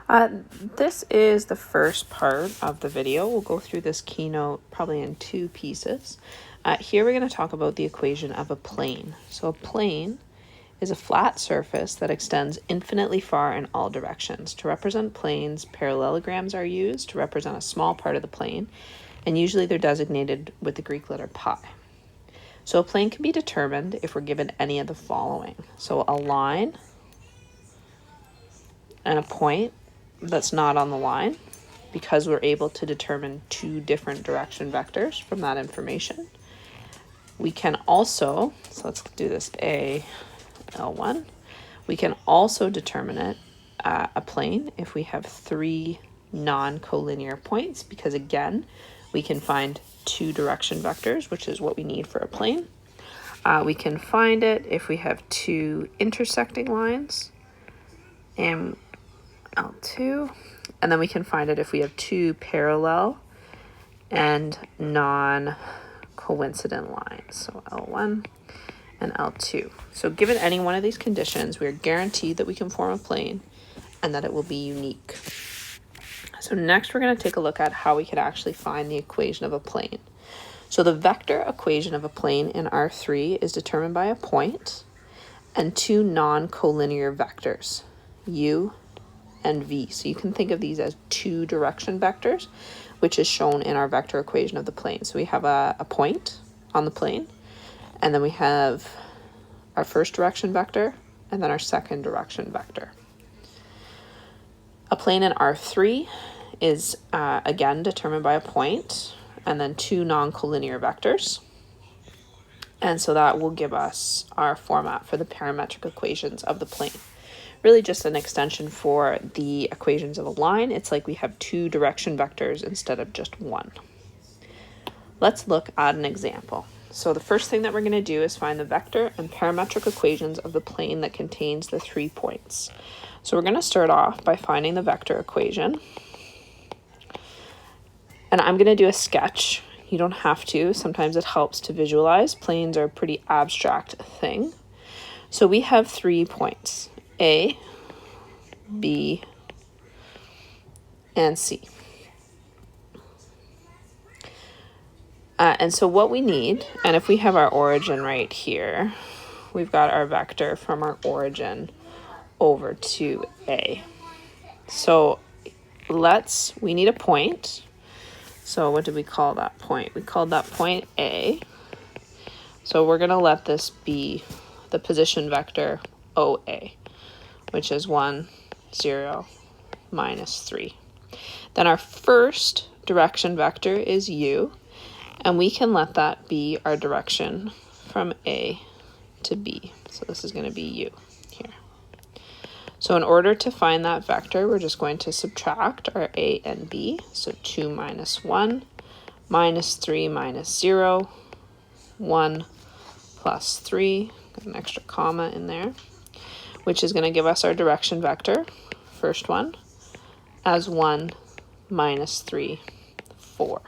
This is the first part of the video. We'll go through this keynote probably in two pieces. Here we're going to talk about the equation of a plane. So a plane is a flat surface that extends infinitely far in all directions. To represent planes, parallelograms are used to represent a small part of the plane, and usually they're designated with the Greek letter pi. So a plane can be determined if we're given any of the following. So a line and a point that's not on the line, because we're able to determine two different direction vectors from that information. We can also, so let's do this A, L1. We can also determine it, a plane, if we have three non-collinear points, because again, we can find two direction vectors, which is what we need for a plane. We can find it if we have two intersecting lines, and L2, and then we can find it if we have two parallel and non-coincident lines, so L1 and L2. So given any one of these conditions, we are guaranteed that we can form a plane and that it will be unique. So next we're going to take a look at how we can actually find the equation of a plane. So the vector equation of a plane in R3 is determined by a point and two non-collinear vectors, u and v. So you can think of these as two direction vectors, which is shown in our vector equation of the plane. So we have a point on the plane, and then we have our first direction vector, and then our second direction vector. A plane in R3 is again determined by a point and then two non-collinear vectors. And so that will give us our format for the parametric equations of the plane. Really just an extension for the equations of a line. It's like we have two direction vectors instead of just one. Let's look at an example. So the first thing that we're going to do is find the vector and parametric equations of the plane that contains the 3 points. So we're going to start off by finding the vector equation. And I'm going to do a sketch. You don't have to. Sometimes it helps to visualize. Planes are a pretty abstract thing. So we have 3 points. A, B, and C. And so what we need, and if we have our origin right here, we've got our vector from our origin over to A. So we need a point. So what did we call that point? We called that point A. So we're going to let this be the position vector OA, which is 1, 0, minus 3. Then our first direction vector is U, and we can let that be our direction from A to B. So this is going to be U here. So in order to find that vector, we're just going to subtract our A and B. So 2 minus 1, minus 3 minus 0, 1 plus 3, got an extra comma in there, which is going to give us our direction vector, first one, as 1 minus 3, 4.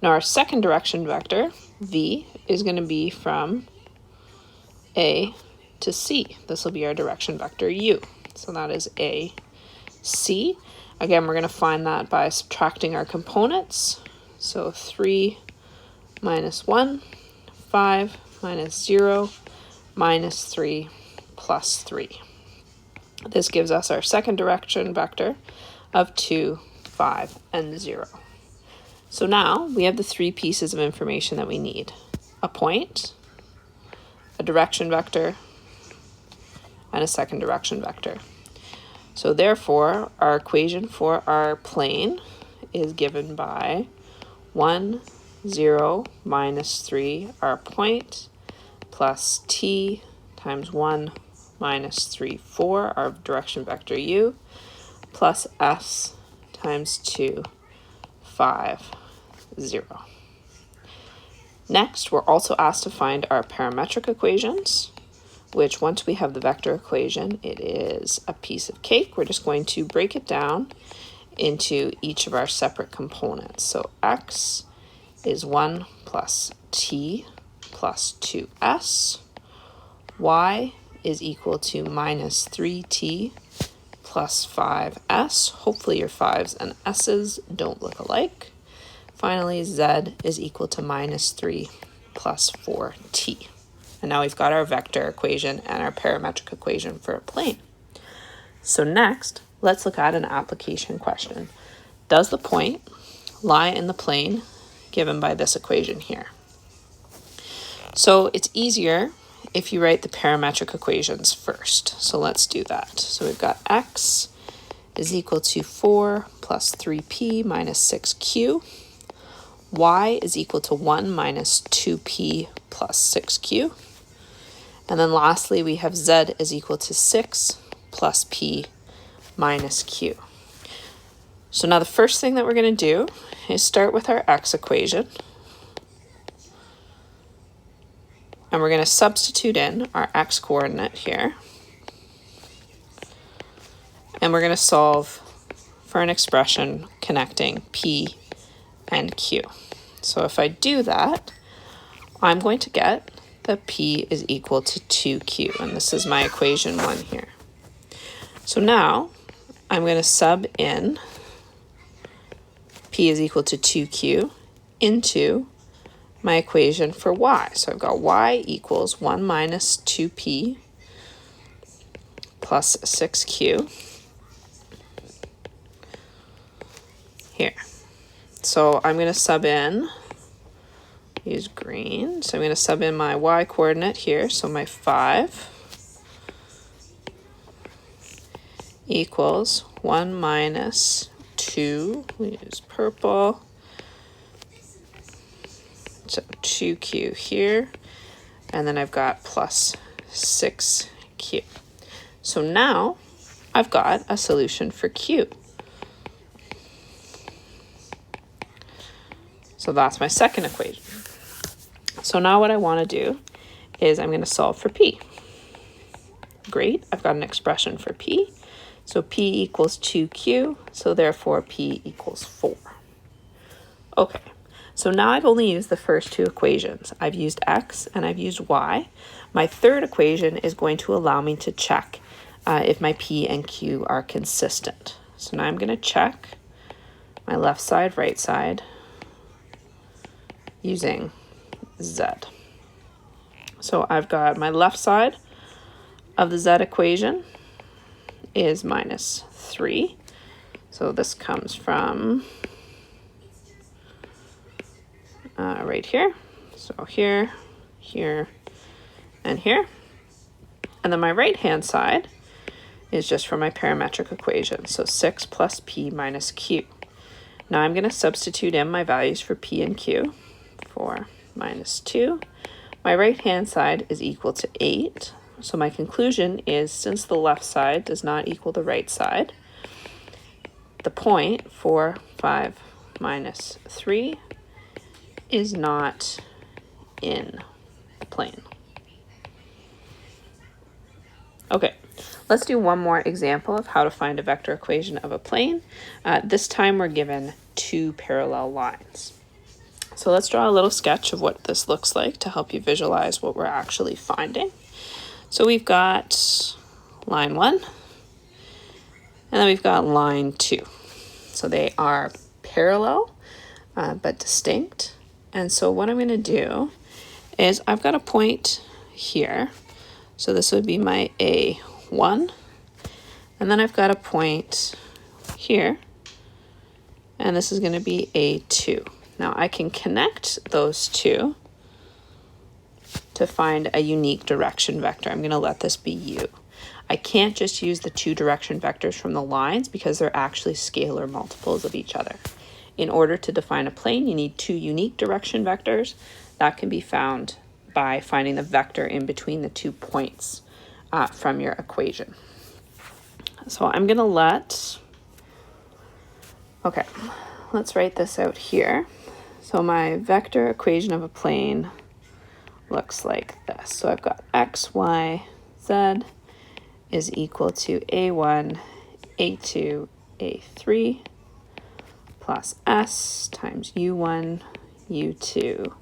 Now our second direction vector, V, is going to be from A to C. This will be our direction vector U. So that is A, C. Again, we're going to find that by subtracting our components. So 3 minus 1, 5 minus 0, minus 3, plus 3. This gives us our second direction vector of 2, 5, and 0. So now we have the 3 pieces of information that we need. A point, a direction vector, and a second direction vector. So therefore, our equation for our plane is given by 1, 0, minus 3, our point, plus t times 1 minus 3, 4, our direction vector u, plus s times 2, 5, 0. Next, we're also asked to find our parametric equations, which once we have the vector equation, it is a piece of cake. We're just going to break it down into each of our separate components. So x is 1 plus t plus 2s. Y is equal to minus 3t plus 5s. Hopefully your 5s and s's don't look alike. Finally, z is equal to minus 3 plus 4t. And now we've got our vector equation and our parametric equation for a plane. So next, let's look at an application question. Does the point lie in the plane given by this equation here? So it's easier if you write the parametric equations first. So let's do that. So we've got x is equal to 4 plus 3p minus 6q. Y is equal to 1 minus 2p plus 6q. And then lastly, we have z is equal to 6 plus p minus q. So now the first thing that we're going to do is start with our x equation. And we're going to substitute in our x coordinate here. And we're going to solve for an expression connecting p and q. So if I do that, I'm going to get that p is equal to 2q. And this is my equation 1 here. So now I'm going to sub in p is equal to 2q into my equation for y. So I've got y equals 1 minus 2p plus 6q here. So I'm going to sub in, use green, so I'm going to sub in my y coordinate here, so my 5 equals 1 minus 2, we use purple, so 2q here, and then I've got plus 6q. So now I've got a solution for q. So that's my second equation. So now what I want to do is I'm going to solve for p. Great, I've got an expression for p. So p equals 2q, so therefore p equals 4. Okay, so now I've only used the first two equations. I've used x and I've used y. My third equation is going to allow me to check if my p and q are consistent. So now I'm going to check my left side, right side, using z. So I've got my left side of the z equation is minus 3. So this comes from right here. So here, here, and here. And then my right-hand side is just for my parametric equation. So 6 plus p minus q. Now I'm going to substitute in my values for p and q. 4 minus 2. My right-hand side is equal to 8. So my conclusion is, since the left side does not equal the right side, the point 4, 5 minus 3 is not in the plane. Okay, let's do one more example of how to find a vector equation of a plane. This time we're given two parallel lines. So let's draw a little sketch of what this looks like to help you visualize what we're actually finding. So we've got line 1, and then we've got line 2. So they are parallel, but distinct. And so what I'm going to do is I've got a point here. So this would be my A1. And then I've got a point here. And this is going to be A2. Now I can connect those two to find a unique direction vector. I'm going to let this be u. I can't just use the two direction vectors from the lines because they're actually scalar multiples of each other. In order to define a plane, you need two unique direction vectors. That can be found by finding the vector in between the 2 points from your equation. So I'm going to let's write this out here. So my vector equation of a plane looks like this. So I've got x, y, z is equal to a1, a2, a3 plus s times u1, u2,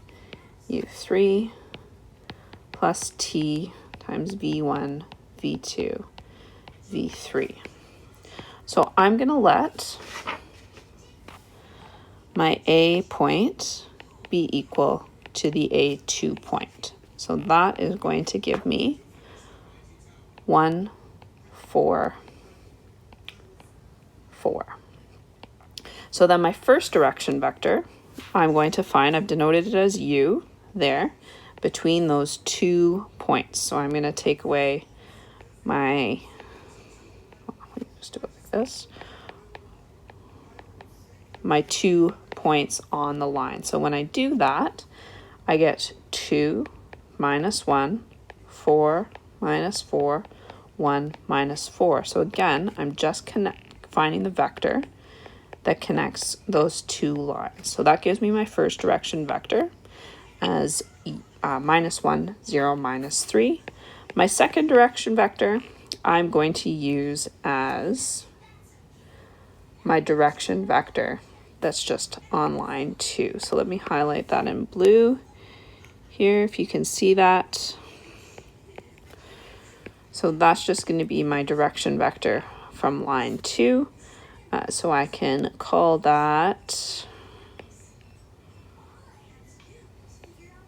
u3 plus t times v1, v2, v3. So I'm going to let my A point be equal to the A2 point. So that is going to give me 1, 4, 4. So then my first direction vector, I'm going to find, I've denoted it as U there, between those 2 points. So I'm going to take away my, let me just do it like this, my 2 points on the line. So when I do that, I get 2 minus 1, 4 minus 4, 1 minus 4. So again, I'm just finding the vector that connects those 2 lines. So that gives me my first direction vector as minus 1, 0, minus 3. My second direction vector I'm going to use as my direction vector that's just on line 2. So let me highlight that in blue here, if you can see that. So that's just going to be my direction vector from line 2. So I can call that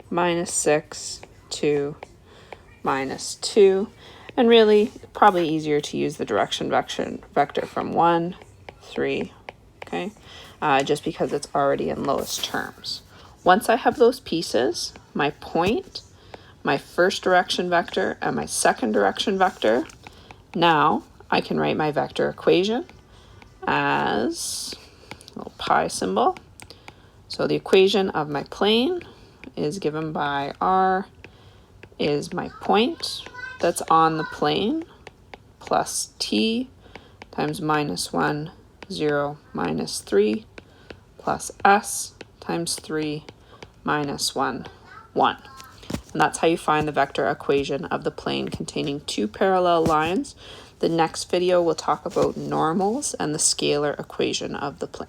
minus 6, 2, minus 2. And really, probably easier to use the direction vector from 1, 3, okay? Just because it's already in lowest terms. Once I have those pieces, my point, my first direction vector, and my second direction vector, now I can write my vector equation as a little pi symbol. So the equation of my plane is given by R is my point that's on the plane plus t times minus 1, 0, minus 3 plus s times 3 minus 1, 1. And that's how you find the vector equation of the plane containing 2 parallel lines. The next video will talk about normals and the scalar equation of the plane.